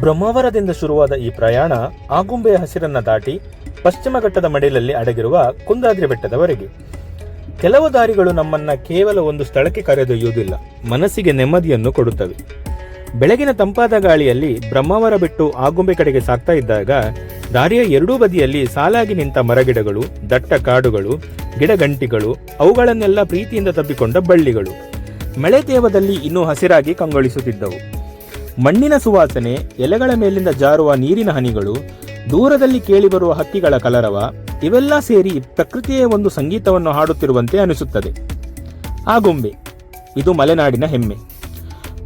ಬ್ರಹ್ಮಾವರದಿಂದ ಶುರುವಾದ ಈ ಪ್ರಯಾಣ ಆಗುಂಬೆಯ ಹಸಿರನ್ನ ದಾಟಿ ಪಶ್ಚಿಮ ಘಟ್ಟದ ಮಡಿಲಲ್ಲಿ ಅಡಗಿರುವ ಕುಂದಾದ್ರಿ ಬೆಟ್ಟದವರೆಗೆ. ಕೆಲವು ದಾರಿಗಳು ನಮ್ಮನ್ನ ಕೇವಲ ಒಂದು ಸ್ಥಳಕ್ಕೆ ಕರೆದೊಯ್ಯುವುದಿಲ್ಲ, ಮನಸ್ಸಿಗೆ ನೆಮ್ಮದಿಯನ್ನು ಕೊಡುತ್ತವೆ. ಬೆಳಗಿನ ತಂಪಾದ ಗಾಳಿಯಲ್ಲಿ ಬ್ರಹ್ಮಾವರ ಬಿಟ್ಟು ಆಗುಂಬೆ ಕಡೆಗೆ ಸಾಗ್ತಾ ಇದ್ದಾಗ ದಾರಿಯ ಎರಡೂ ಬದಿಯಲ್ಲಿ ಸಾಲಾಗಿ ನಿಂತ ಮರಗಿಡಗಳು, ದಟ್ಟ ಕಾಡುಗಳು, ಗಿಡಗಂಟಿಗಳು, ಅವುಗಳನ್ನೆಲ್ಲ ಪ್ರೀತಿಯಿಂದ ತಬ್ಬಿಕೊಂಡ ಬಳ್ಳಿಗಳು ಮಳೆ ತೇವದಲ್ಲಿ ಇನ್ನೂ ಹಸಿರಾಗಿ ಕಂಗೊಳಿಸುತ್ತಿದ್ದವು. ಮಣ್ಣಿನ ಸುವಾಸನೆ, ಎಲೆಗಳ ಮೇಲಿಂದ ಜಾರುವ ನೀರಿನ ಹನಿಗಳು, ದೂರದಲ್ಲಿ ಕೇಳಿಬರುವ ಹಕ್ಕಿಗಳ ಕಲರವ ಇವೆಲ್ಲ ಸೇರಿ ಪ್ರಕೃತಿಯೇ ಒಂದು ಸಂಗೀತವನ್ನು ಹಾಡುತ್ತಿರುವಂತೆ ಅನಿಸುತ್ತದೆ. ಆಗುಂಬೆ ಇದು ಮಲೆನಾಡಿನ ಹೆಮ್ಮೆ.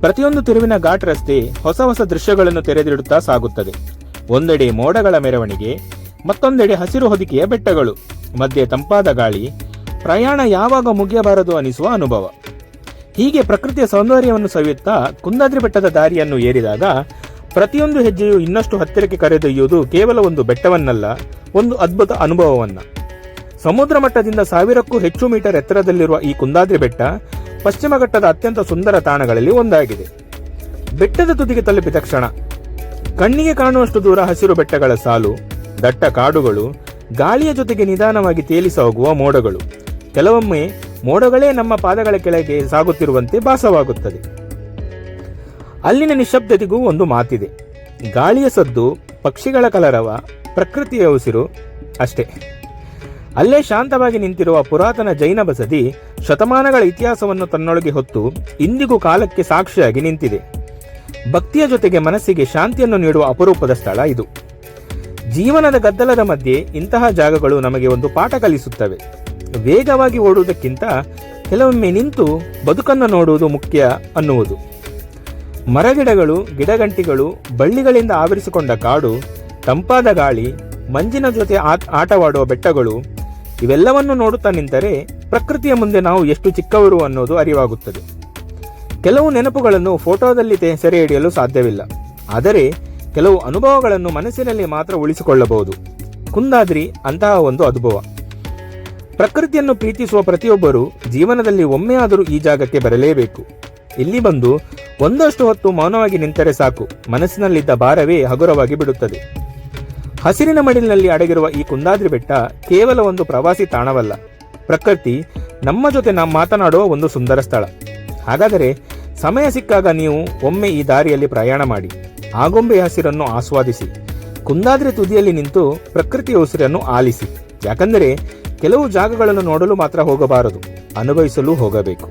ಪ್ರತಿಯೊಂದು ತಿರುವಿನ ಘಾಟ್ ರಸ್ತೆ ಹೊಸ ಹೊಸ ದೃಶ್ಯಗಳನ್ನು ತೆರೆದಿಡುತ್ತಾ ಸಾಗುತ್ತದೆ. ಒಂದೆಡೆ ಮೋಡಗಳ ಮೆರವಣಿಗೆ, ಮತ್ತೊಂದೆಡೆ ಹಸಿರು ಹೊದಿಕೆಯ ಬೆಟ್ಟಗಳು, ಮಧ್ಯೆ ತಂಪಾದ ಗಾಳಿ. ಪ್ರಯಾಣ ಯಾವಾಗ ಮುಗಿಯಬಾರದು ಅನಿಸುವ ಅನುಭವ. ಹೀಗೆ ಪ್ರಕೃತಿಯ ಸೌಂದರ್ಯವನ್ನು ಸವಿಯುತ್ತಾ ಕುಂದಾದ್ರಿ ಬೆಟ್ಟದ ದಾರಿಯನ್ನು ಏರಿದಾಗ ಪ್ರತಿಯೊಂದು ಹೆಜ್ಜೆಯು ಇನ್ನಷ್ಟು ಹತ್ತಿರಕ್ಕೆ ಕರೆದೊಯ್ಯುವುದು ಕೇವಲ ಒಂದು ಬೆಟ್ಟವನ್ನಲ್ಲ, ಒಂದು ಅದ್ಭುತ ಅನುಭವವನ್ನ. ಸಮುದ್ರ ಮಟ್ಟದಿಂದ 1000ಕ್ಕೂ ಹೆಚ್ಚು ಮೀಟರ್ ಎತ್ತರದಲ್ಲಿರುವ ಈ ಕುಂದಾದ್ರಿ ಬೆಟ್ಟ ಪಶ್ಚಿಮ ಘಟ್ಟದ ಅತ್ಯಂತ ಸುಂದರ ತಾಣಗಳಲ್ಲಿ ಒಂದಾಗಿದೆ. ಬೆಟ್ಟದ ತುದಿಗೆ ತಲುಪಿದ ಕ್ಷಣ ಕಣ್ಣಿಗೆ ಕಾಣುವಷ್ಟು ದೂರ ಹಸಿರು ಬೆಟ್ಟಗಳ ಸಾಲು, ದಟ್ಟ ಕಾಡುಗಳು, ಗಾಳಿಯ ಜೊತೆಗೆ ನಿಧಾನವಾಗಿ ತೇಲಿಸ ಹೋಗುವ ಮೋಡಗಳು. ಕೆಲವೊಮ್ಮೆ ಮೋಡಗಳೇ ನಮ್ಮ ಪಾದಗಳ ಕೆಳಗೆ ಸಾಗುತ್ತಿರುವಂತೆ ಭಾಸವಾಗುತ್ತದೆ. ಅಲ್ಲಿನ ನಿಶ್ಶಬ್ದತೆಗೂ ಒಂದು ಮಾತಿದೆ. ಗಾಳಿಯ ಸದ್ದು, ಪಕ್ಷಿಗಳ ಕಲರವ, ಪ್ರಕೃತಿಯ ಉಸಿರು ಅಷ್ಟೇ. ಅಲ್ಲೇ ಶಾಂತವಾಗಿ ನಿಂತಿರುವ ಪುರಾತನ ಜೈನ ಬಸದಿ ಶತಮಾನಗಳ ಇತಿಹಾಸವನ್ನು ತನ್ನೊಳಗೆ ಹೊತ್ತು ಇಂದಿಗೂ ಕಾಲಕ್ಕೆ ಸಾಕ್ಷಿಯಾಗಿ ನಿಂತಿದೆ. ಭಕ್ತಿಯ ಜೊತೆಗೆ ಮನಸ್ಸಿಗೆ ಶಾಂತಿಯನ್ನು ನೀಡುವ ಅಪರೂಪದ ಸ್ಥಳ ಇದು. ಜೀವನದ ಗದ್ದಲದ ಮಧ್ಯೆ ಇಂತಹ ಜಾಗಗಳು ನಮಗೆ ಒಂದು ಪಾಠ ಕಲಿಸುತ್ತವೆ. ವೇಗವಾಗಿ ಓಡುವುದಕ್ಕಿಂತ ಕೆಲವೊಮ್ಮೆ ನಿಂತು ಬದುಕನ್ನು ನೋಡುವುದು ಮುಖ್ಯ ಅನ್ನುವುದು. ಮರಗಿಡಗಳು, ಗಿಡಗಂಟಿಗಳು, ಬಳ್ಳಿಗಳಿಂದ ಆವರಿಸಿಕೊಂಡ ಕಾಡು, ತಂಪಾದ ಗಾಳಿ, ಮಂಜಿನ ಜೊತೆ ಆಟವಾಡುವ ಬೆಟ್ಟಗಳು ಇವೆಲ್ಲವನ್ನು ನೋಡುತ್ತಾ ನಿಂತರೆ ಪ್ರಕೃತಿಯ ಮುಂದೆ ನಾವು ಎಷ್ಟು ಚಿಕ್ಕವರು ಅನ್ನೋದು ಅರಿವಾಗುತ್ತದೆ. ಕೆಲವು ನೆನಪುಗಳನ್ನು ಫೋಟೋದಲ್ಲಿ ಸೆರೆ ಹಿಡಿಯಲು ಸಾಧ್ಯವಿಲ್ಲ, ಆದರೆ ಕೆಲವು ಅನುಭವಗಳನ್ನು ಮನಸ್ಸಿನಲ್ಲಿ ಮಾತ್ರ ಉಳಿಸಿಕೊಳ್ಳಬಹುದು. ಕುಂದಾದ್ರಿ ಅಂತಹ ಒಂದು ಅನುಭವ. ಪ್ರಕೃತಿಯನ್ನು ಪ್ರೀತಿಸುವ ಪ್ರತಿಯೊಬ್ಬರೂ ಜೀವನದಲ್ಲಿ ಒಮ್ಮೆಯಾದರೂ ಈ ಜಾಗಕ್ಕೆ ಬರಲೇಬೇಕು. ಇಲ್ಲಿ ಬಂದು ಒಂದಷ್ಟು ಹೊತ್ತು ಮೌನವಾಗಿ ನಿಂತರೆ ಸಾಕು, ಮನಸ್ಸಿನಲ್ಲಿದ್ದ ಭಾರವೇ ಹಗುರವಾಗಿ ಬಿಡುತ್ತದೆ. ಹಸಿರಿನ ಮಡಿಲಿನಲ್ಲಿ ಅಡಗಿರುವ ಈ ಕುಂದಾದ್ರಿ ಬೆಟ್ಟ ಕೇವಲ ಒಂದು ಪ್ರವಾಸಿ ತಾಣವಲ್ಲ, ಪ್ರಕೃತಿ ನಮ್ಮ ಜೊತೆ ಮಾತನಾಡುವ ಒಂದು ಸುಂದರ ಸ್ಥಳ. ಹಾಗಾದರೆ ಸಮಯ ಸಿಕ್ಕಾಗ ನೀವು ಒಮ್ಮೆ ಈ ದಾರಿಯಲ್ಲಿ ಪ್ರಯಾಣ ಮಾಡಿ, ಆಗುಂಬೆಯ ಹಸಿರನ್ನು ಆಸ್ವಾದಿಸಿ, ಕುಂದಾದ್ರಿ ತುದಿಯಲ್ಲಿ ನಿಂತು ಪ್ರಕೃತಿಯ ಉಸಿರನ್ನು ಆಲಿಸಿ. ಯಾಕಂದರೆ ಕೆಲವು ಜಾಗಗಳನ್ನು ನೋಡಲು ಮಾತ್ರ ಹೋಗಬಾರದು, ಅನುಭವಿಸಲು ಹೋಗಬೇಕು.